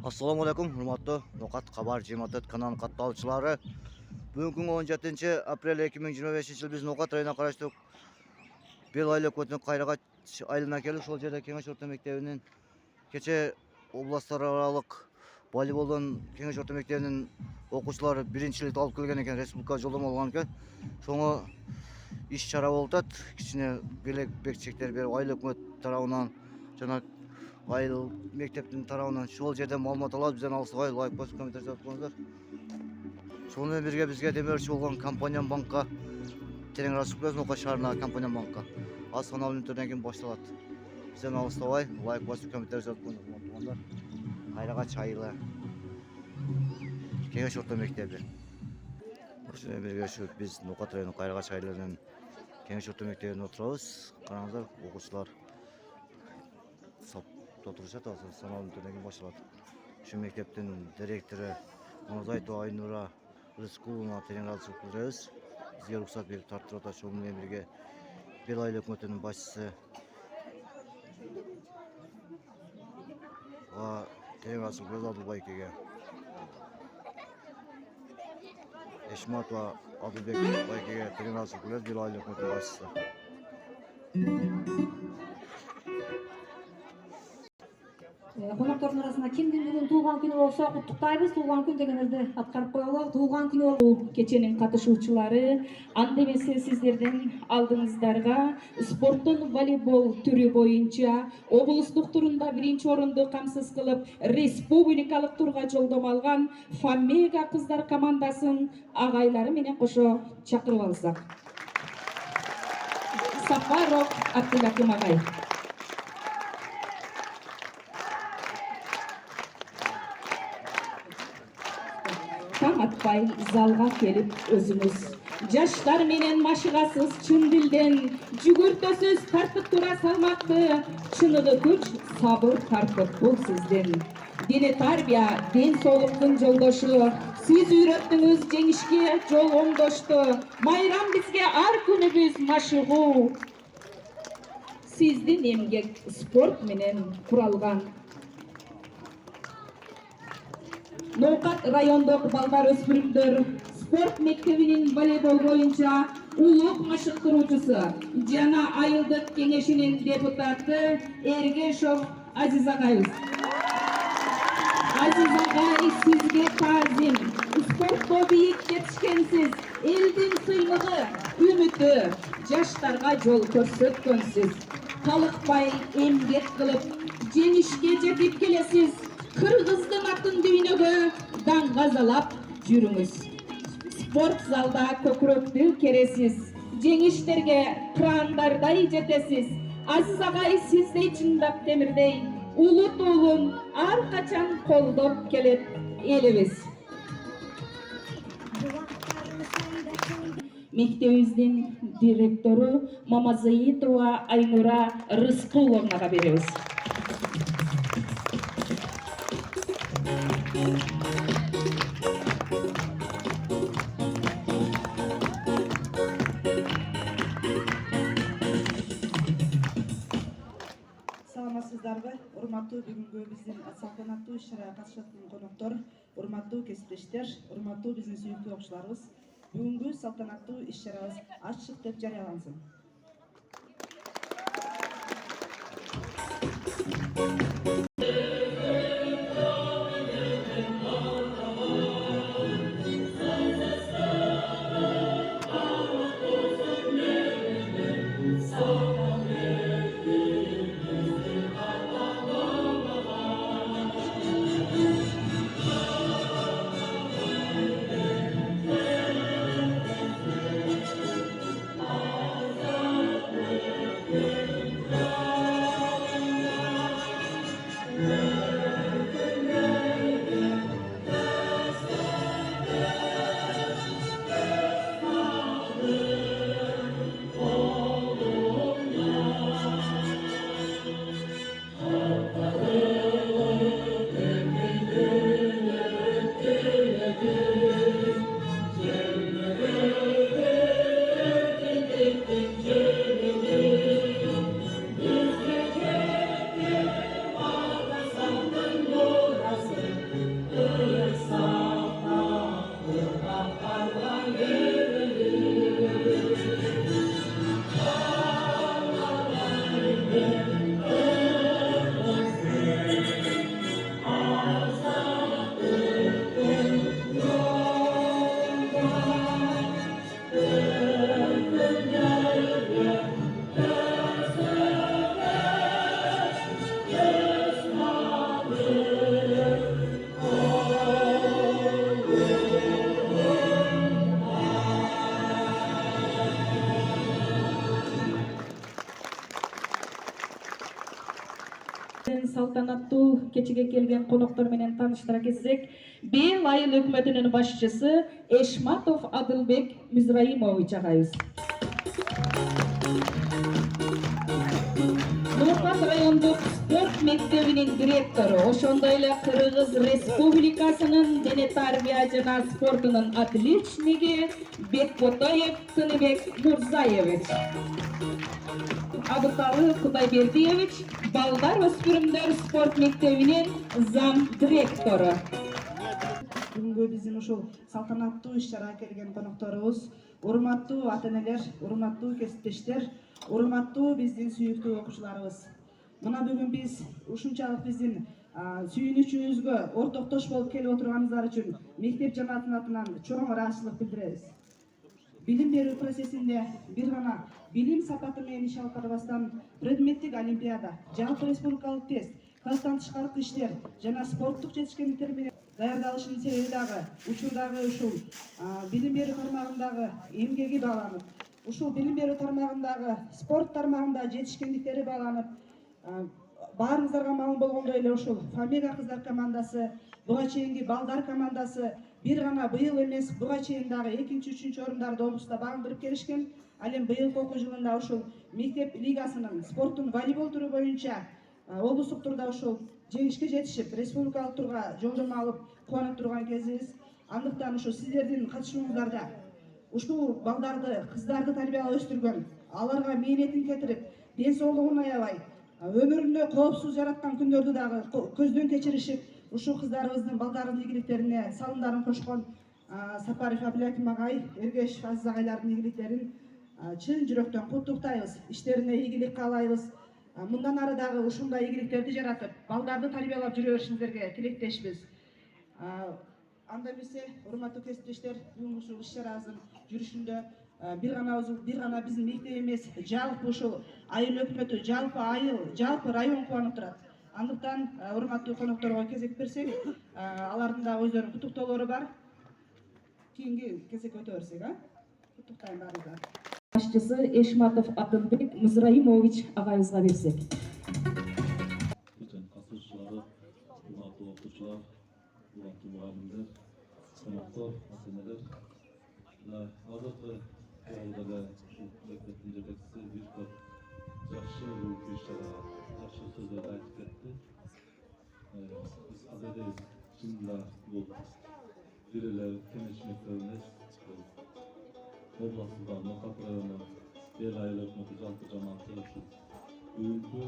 Assalamu alaikum, hurmatlı Nokat Xabar Cemaat kanalının katılımcıları. Bugün 17 aprel 2025 yıl biz Nokat rayonuna karıştık. Bir aylık ötün Kayrağa aylığına gelip sol yerde Kengeş Orta Mektebi'nin keçe oblastlar aralık voleyboldan Kengeş Orta Mektebi'nin okuçuları birincilik alıp kelgen eken, respublika jolama algan eken. Şoňa iş çara boldat. Kiçine bilek bekçekler berip aylık öt tarabынан jana Ayıl mekteptin tarafından şol жерден маалымат алабыз, бизден алыстабай лайк басып комментарий жазып коюңуздар. Сонымен бирге бизге демеуші болгон компания банкка терең расчет Нока шаарына компания банкка аз гана мүнөттөрдөн кийин башталат. Бизден алыстабай лайк басып комментарий жазып коюңуздар. Кайрага чайлы Кеңеш орто мектеби. Ошону бирге биз Нокат району Кайрага чайлынын Кеңеш орто мектебинде отурабыз. Караңыздар, окуучулар Oturacak da sanal müdürlüğüne başladı. Şu mektepten direktörü Manazayto Aynura Rızkuluna terin razılık bildiririz. Bizge ruhsat verip tarttırıda şoğunluğuna birge bir aylık müdürünün başçısı ve terin razılık bildiririz Abdülbay Kege. Eşmat ve Abdülbek Baykege terin razılık bildiririz bir aylık müdürünün başçısı. Konaktorun arasında kimdir bugün tuğan günü olsa kutuktayız. Tuğan gün degenizde atkарып koyalım. Tuğan günü oldu. Keçenin katışuçuları andemese sizlerden aldığınızlarga sportun voleybol türü boyunca облустук турунда birinci orundu kamsız kılıp respublikalık turga жолдомо алган Famega kızlar komandaсын agayları menen koşo çakırıp alsak. Safarov Abdülhakim agay. Taң atpay залга келип өзүңүз жаштар менен машыгасыз чын дилден жүгүртөсүз тартып тура салмакты чыныгы күч сабыр тартып бул сизден дене тарбия ден соолуктун жолдошу сиз үйрөттүңүз жеңишке жол оңдошту майрам бизге ар күнүбүз машыгуу сиздин эмгек спорт менен куралган Nokat rayondok balдар өспүрүмдөр спорт мектебинин волейбол боюнча улук машыктыруучусу жана айылдык кеңешинин депутаты Эргешов Азиз агайыбыз. Азиз агай, сизге таазим. Спортто бийик жетишкенсиз, элдин сыймыгы, үмүтү, жаштарга жол көрсөткөнсүз. Талыкпай эмгек кылып, жеңишке жетип келесиз. Kırgızdın atın düğünüge dangazalap жүрүңүз. Sport залда көкүрөктү кересиz. Жеңиштерге крандардай жетесиz. Азиз агай сиздей чындап темирдей. Улут уулун ар качан колдоп келет элибиз. Мектебибиздин директору Мамазаитова Айнура Рыскуловнага беребиз. Саламатсыздарбы, урматтуу бүгүнкү биздин салтанаттуу иш-чарага катышкан коноктор, урматтуу кесиптештер, урматтуу биздин сүйүктүү окуучуларыбыз, бүгүнкү салтанаттуу иш-чарабыз ачык деп жарыялансын. салтанаттуу кечеге келген коноктор менен тааныштыра кетсек, Бел айыл өкмөтүнүн башчысы Эшматов Адылбек Мизраимович агайыбыз. Нуркат райондук спорт мектебинин директору, ошондой эле Кыргыз Республикасынын дене тарбия жана спортунун отличниги Бекботоев Тыныбек Мурзаевич. Абыталы Кудайбердиевич, балдар өспүрүмдөр спорт мектебинин зам директору. Бүгүнкү биздин ушул салтанаттуу иш-чарага келген конокторубуз, урматтуу ата-энелер, урматтуу кесиптештер, урматтуу биздин сүйүктүү окуучуларыбыз. Мына бүгүн биз ушунчалык биздин сүйүнүчүбүзгө ортоктош болуп келип отурганыңыздар үчүн мектеп жамаатынын атынан чоң ыраазычылык билдиребиз. Билим берүү процессинде бир гана билим сапаты менен иш алып барбастан предметтик олимпиада, жалпы республикалык тест, класстан тышкаркы иштер жана спорттук жетишкендиктер менен даярдалышынын себеби дагы учурдагы ушул билим берүү тармагындагы эмгеги бааланып, ушул билим берүү тармагындагы спорт тармагында жетишкендиктери бааланып, баарыңыздарга маалым болгондой эле ушул Фамига кыздар командасы, буга чейинки балдар командасы бир гана быйыл эмес, буга чейин дагы 2-3 орундарды облуста багындырып келишкен. Ал эми быйылкы окуу жылында ушул мектеп лигасынын спорттун волейбол түрү боюнча облустук турда ушул жеңишке жетишип, республикалык турга жолдомо алып кубанып турган кезибиз. Андыктан ушул сиздердин катышууңуздарда ушул балдарды, кыздарды тарбиялап өстүргөн, аларга мээнетин кетирип, ден соолугун аябай, өмүрүндө коопсуз жараткан күндөрдү дагы көздөн кечиришип, ушул кыздарыбыздын, балдардын ийгиликтерине салымдарын кошкон Сапаров Абдылаким агай, Эргешев Азиз агайлардын ийгиликтерин чын жүрөктөн куттуктайбыз. Иштерине ийгилик каалайбыз. Мындан ары дагы ушундай ийгиликтерди жаратып, балдарды тарбиялап жүрө беришиңиздерге тилектешпиз. Анда эмесе, урматтуу кесиптештер, бүгүнкү ушул иш-чарабыздын жүрүшүндө бир гана биздин мектеп эмес, жалпы ушул айыл өкмөтү, жалпы айыл, жалпы район кубанып турат. Андыктан урматтуу конокторго кезек берсек, алардын да өздөрүнүн куттуктоолору бар. Кийинки кезекке өтө берсек, куттуктайм баарыңыздарды. Башчысы Эшматов Адылбек Мизраимович агайыбызга берсек. Катышуучулары, урматтуу окуучулар, урматтуу мугалимдер, коноктор, ата-энелер, азыркы убакытта ушул мектептин жетекчиси бир топ жакшы иш-чара, жакшы сөздөрдү айтып кетти. Биз азыр эле чынында бул бир эле кеңеш мектеби эмес, областында Нуркат району Бел айыл өкмөтү жалпы жамааты ушул бүгүнкү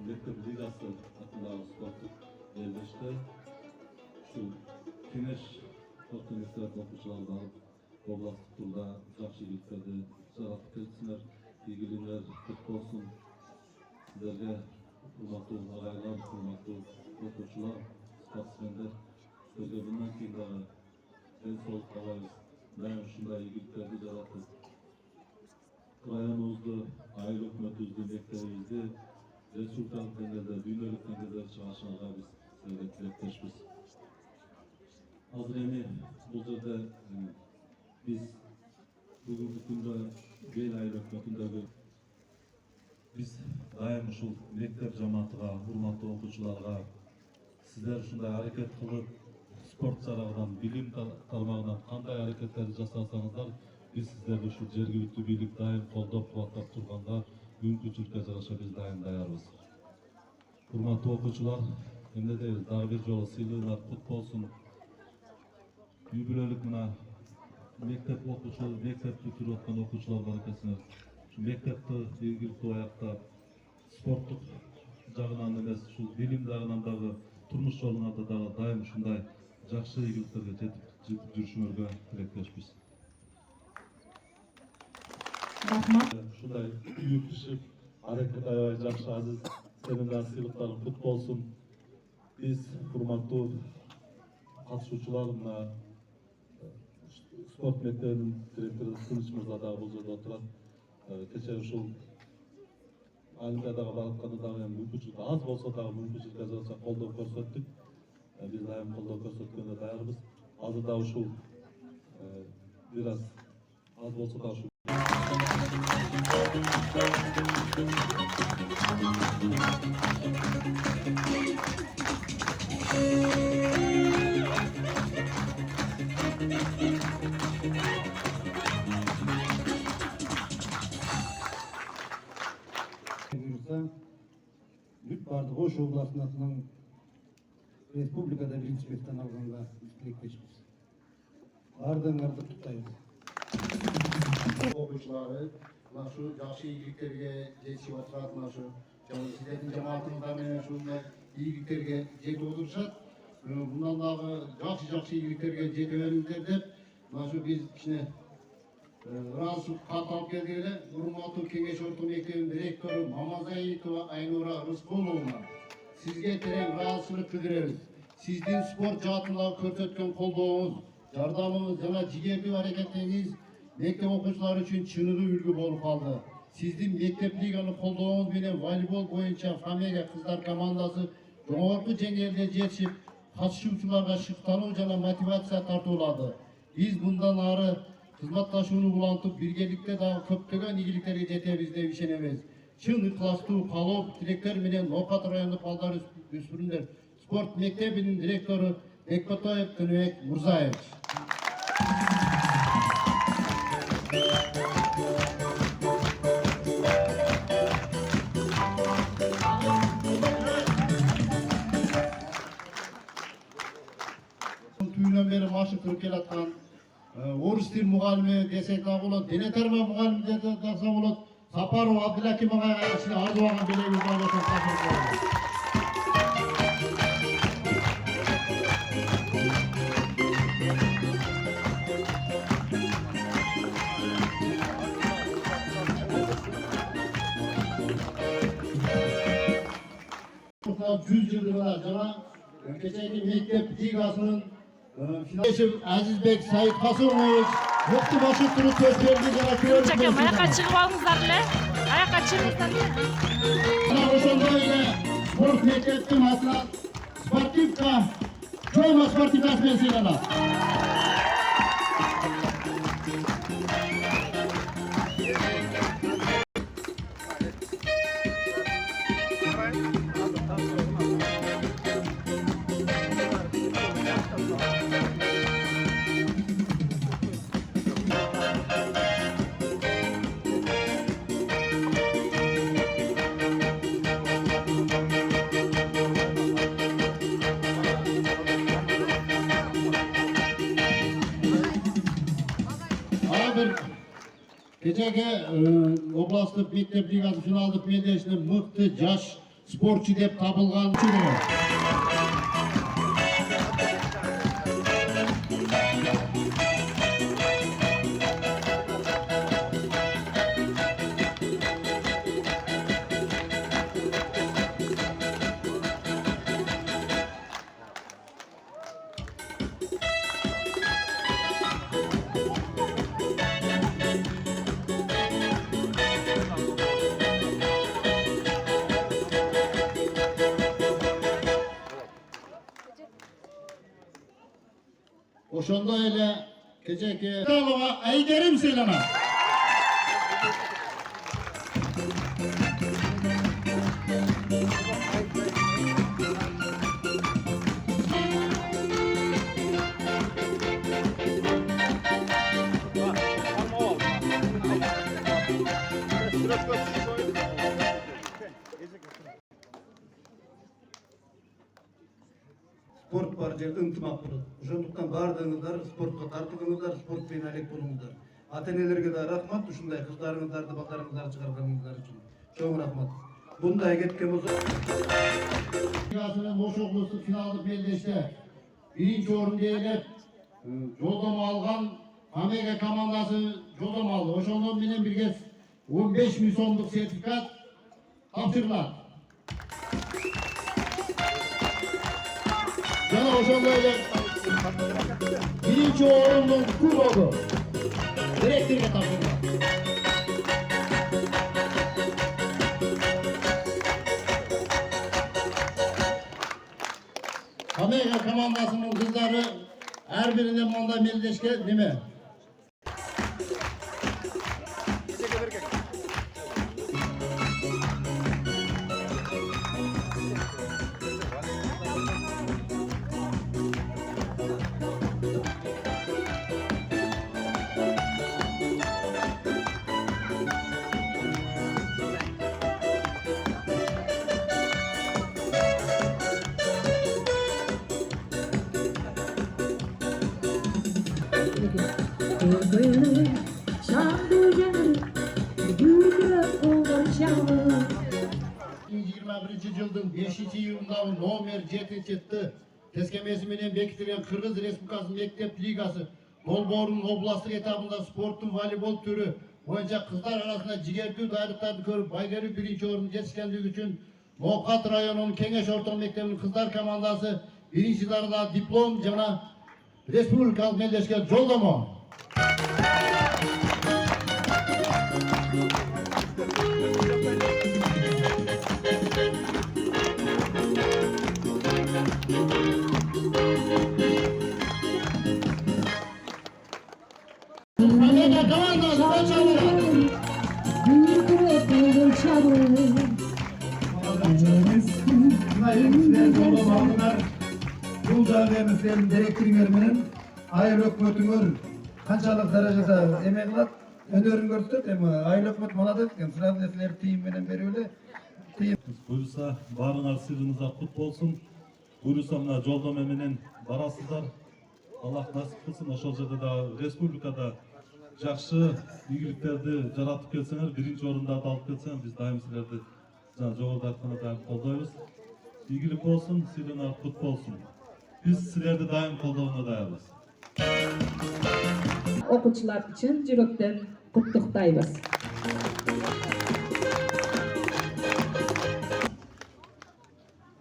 мектеп лигасы атындагы спорттук белдеште ушул кеңеш спорттук мектебин окуучуларды алып областтык турда жакшы ийгиликтерди жаратып келипсиңер. Ийгилигиңер күт болсун. Сиздерге урматтуу агайлар, урматтуу окуучулар, спортсмендер, сиздерге мындан кийин дагы ден соолук каалайбыз. Дайым ушундай ийгиликтерди жаратып, районубузду, айыл өкмөтүбүздү, мектебибизди республикалык деңгээлде, дүйнөлүк деңгээлде чыгарышыңарга биз силерге тилектешпиз. Азыр эми бул жерде биз бүгүнкү күндө Бел айыл өкмөтүндөгү биз дайым ушул мектеп жамаатыга, урматтуу окуучуларга сиздер ушундай аракет кылып, спорт жарагынан, билим тармагынан кандай аракеттерди жасасаңыздар, биз сиздерди ушул жергиликтүү бийлик дайым колдоп, кубаттап турганга, мүмкүнчүлүккө жараша биз дайым даярбыз. Урматтуу окуучулар, эмне дейбиз, дагы бир жолу сыйлыгыңар кут болсун. Үй-бүлөлүк мына мектеп окуучулар, мектеп бүтүрүп аткан окуучулар бар экенсиңер. Мектепти ийгиликтүү аяктап, спорттук жагынан эмес, ушул билим жагынан дагы, турмуш жолуңарда дагы дайым ушундай жакшы ийгиликтерге жетип жүрүшүңөргө тилектешпиз. Рахмат. Ушундай үйүктүшүп, аракет аябай жакшы, азиз, сенин дагы сыйлыктарың кут болсун. Биз урматтуу катышуучулар, мына спорт мектебинин директору Тыныч мырза дагы бул жерде отурат. Кече ушул олимпиадага барып атканда дагы мүмкүнчүлүк аз болсо дагы мүмкүнчүлүк жаратса колдоо көрсөттүк. Биз дайым колдоо көрсөткөнгө даярбыз. Азыр да ушул бир аз болсо да ушул Бүт бардық Ош обласының атынан республикада бірінші беттен алғанға тілектеспіз. Бардыңарды құттықтаймыз. Оқушылары нашу жақсы игіліктерге жетіп отырады, нашу сіздердің жамаатыңыздармен шундай игіліктерге жетіп отырышат. Bundan дағы жақсы игіліктерге жетіп өріңіздер деп, нашу біз кішіне разышып хат алып келгелі, Урмату кеңеш орта мектебінің директоры Мамазаитова Айнура Рысқұловна сізге терең разышылық білдіреміз. Сіздің спорт жаһатындағы көрсеткен қолдауыңыз, жардамыңыз жана жігерді әрекетіңіз мектеп оқушылары үшін шынығы үлгі болып қалды. Сіздің мектеп лиганы қолдауыңыз менен волейбол бойынша Фамилия қыздар командасы жоғарғы деңгейде жетішіп, қатысушыларға шықтану жана мотивация тартылады. Біз бұндан ары қызматташуыны улантып, біргелікте дағы көптеген игіліктерге жетеміз деп ишенеміз. Шын ықыластуу каалоо тилектер менен Ноқат райондук балдар өспүрүмдөр спорт мектебинин директору Бекбатаев Көнөбек Мурзаевич. Түйінен бері машықтырып келатқан орыс тіл мұғалімі десек болады, дене тарбия мұғалімі десек болады, Сапаров Абдылаким ағайға ішіне арзуаған белегіз байласын қасырып болады. Жүз жылдығына жаңа кешегі мектеп лигасының Azizbek Said Qasımov Mufti Boshliqni so'z berdi Çekim, ayağa çıkıp alыңыздар. Ayağa çıkыңыздар. O'shanda sport mektebining atlas sportivka joyma sportivkasi bilan siylanadi. Kechagi oblastlik mektab ligasi finaldik bellashuvida mıқты yosh sportchi deb topilgan. Oşanda ile kechagi Talova Aygerim seylana. Sport бар жерде ынтымақ болады. Ошондуктан бардыңыздар спортқа тартылыңыздар, спортпен әлек болуңуздар. Ата-энелерге да рахмат, ушундай кыздарыңыздарды, балдарыңыздарды чыгарганыңыздар үчүн. Чоң рахмат. Бундай кеткен болсо, Ligасынын Ош облустук финалдык белдеште биринчи орунду ээлеп, жолдомо алган Амега командасы жолдомо алды. Ошондон менен бирге 15.000 сомдук сертификат тапшырылат. Жана ошондой эле биринчи орундун кубогу директорго тапшырылат. Amega komandasынын кыздары ар бирине мындай мелдешке неме? Көңілі шаңды жаныр, гүлдеп қолдар шамы. 2021 жылдың 5-июндағы номер 7-ті тескемесі менен бекітілген Қырғыз Республикасының мектеп лигасы Долбоордун областық этабында спорттың волейбол түрі боюнча қыздар арасында жигердүү дайрыктарды көрүп байгерүү 1-чи орунду жетишкендиги үчүн Ноокат районунун Кеңеш орто мектебинин кыздар командасы 1-чи дарыда диплом жана республикалык медалешке жолдомо. Бул жагы силердин директоруңар менен айыл өкмөтүңөр канчалык даражада эме кылат, өнөрүн көрсөтөт. Эми айыл өкмөт молодец экен. Сразу силер тыйын менен берип эле. Буюрса баарыңар сыйрыңыздар кут болсун. Буюрса мына жолдомо менен барасыздар. Аллах насип кылсын, ошол жерде да республикада жакшы ийгиликтерди жаратып келсеңер, 1-чи орундарды алып келсеңер, биз дайым силерди жогоруда айткандай колдойбуз. Ийгилик болсун, сыйрыңар кут болсун. Биз силерди дайым колдоону даярбыз. Окуучулар үчүн жүрөктөн куттуктайбыз.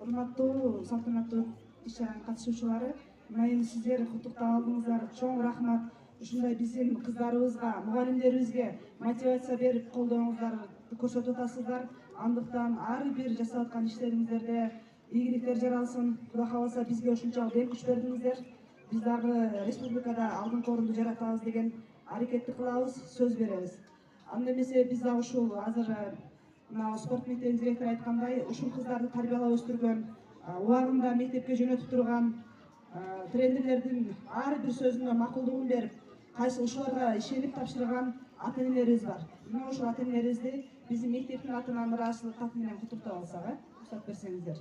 Урматтуу салтанаттуу иш-чаранын катышуучулары, мына сиздер куттуктап алдыңыздар. Чоң рахмат. Ушундай биздин кыздарыбызга, мугалимдерибизге мотивация берип колдооңуздар көрсөтүп атасыздар. Андыктан ар бир жасап аткан иштериңиздерде ийгиликтер жаралсын. Кудай кааласа бизге ушунчалык дем күч бердиңиздер. Биз дагы республикада алдыңкы орунду жаратабыз деген аракетти кылабыз, сөз беребиз. Анда эмесе биз дагы ушул азыр мына спорт мектебинин директору айткандай, ушул кыздарды тарбиялап өстүргөн, убагында мектепке жөнөтүп турган тренерлердин ар бир сөзүнө макулдугун берип, кайсы ушуларга ишенип тапшырган ата-энелерибиз бар. Мына ошол ата-энелерибизди биздин мектептин атынан ыраазычылык кат менен куттуктап алсак, уруксат берсеңиздер.